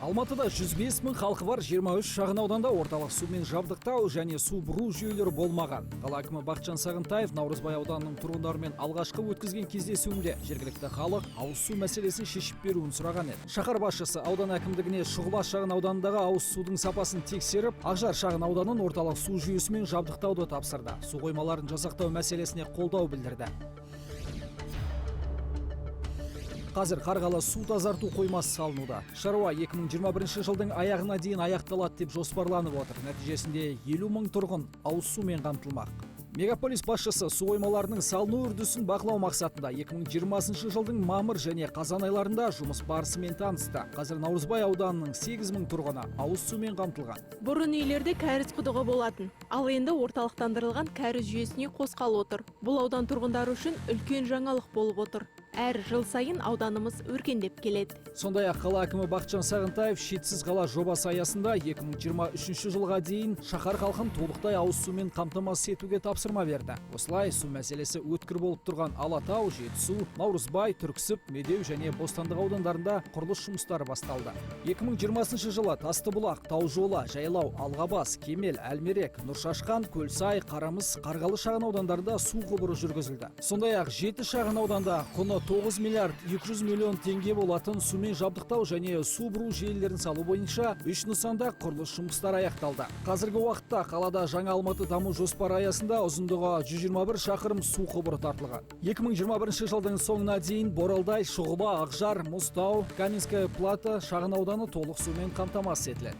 Алматыда 105 мың халқы бар 23 шағын ауданда орталық сумен жабдықтау және су бұру жүйелері болмаған. Қала әкімі Бақытжан Сағынтаев Наурызбай ауданының тұрғындарымен алғашқы өткізген кездесуінде жергілікті халық ауыз су мәселесін шешіп беруін сұраған еді. Шаһар басшысы аудан әкімдігіне Шұғыла шағын ауданындағы ауыз судың сапасын тексеріп, Ақжар шағын ауданын орталық су жүйесімен жабдықтауды тапсырды. Су қоймаларын жасақтау мәселесіне қолдау білдірді. Қазір Қарғалы су тазарту қоймасы салынуда. Шаруа 2021 жылдың аяғына дейін аяқталады деп жоспарланып отыр. Нәтижесінде 50 мың тұрғын ауыз сумен қамтылмақ. Мегаполис басшысы су қоймаларының салыну үрдісін бақылау мақсатында 2020 жылдың мамыр және қазан айларында жұмыс барысымен танысты. Қазір Наурызбай ауданының 8 мың тұрғыны ауыз сумен қамтылған. Бұрын үйлерде кәріз құдығы болатын. Ал енді орталықтандырылған кәріз жүйесіне қосқалы отыр. Бұл аудан тұрғындары үшін үлкен жаңалық болып отыр. Әр жыл сайын ауданымыз өркендеп келеді. Сондай-ақ қала әкімі Бақытжан Сағынтаев шетсіз қала жобасы аясында 2023 жылға дейін шаһар халқын толықтай ауыз сумен қамтамасыз етуге тапсырма берді. Осылай су мәселесі өткір болып тұрған Алатау, Жетісу, Наурызбай, Түрксіб, Медеу және Бостандық аудандарында құрылыс жұмыстары басталды. 2020 жылы Тастыбұлақ, Таужолы, Жайлау, Алғабас, Кемел, Әлмерек, Нұршашқан, Көлсай, Қарамыс, Қарғалы шағын аудандарында су құбыры жүргізілді. Сондай-ақ 7 шағын ауданда құны 9 миллиард 200 миллион теңге болатын сумен жабдықтау және су бұру желілерін салу бойынша 3 нысанда құрылыс жұмыстары аяқталды. Қазіргі уақытта қалада жаңа Алматы даму жоспары аясында ұзындығы 121 шақырым су құбыры тартылған. 2021 жылдың соңына дейін Боралдай, Шұғыла, Ақжар, Мұзтау, Каменская Плата шағын ауданы толық сумен қамтамасыз етіледі.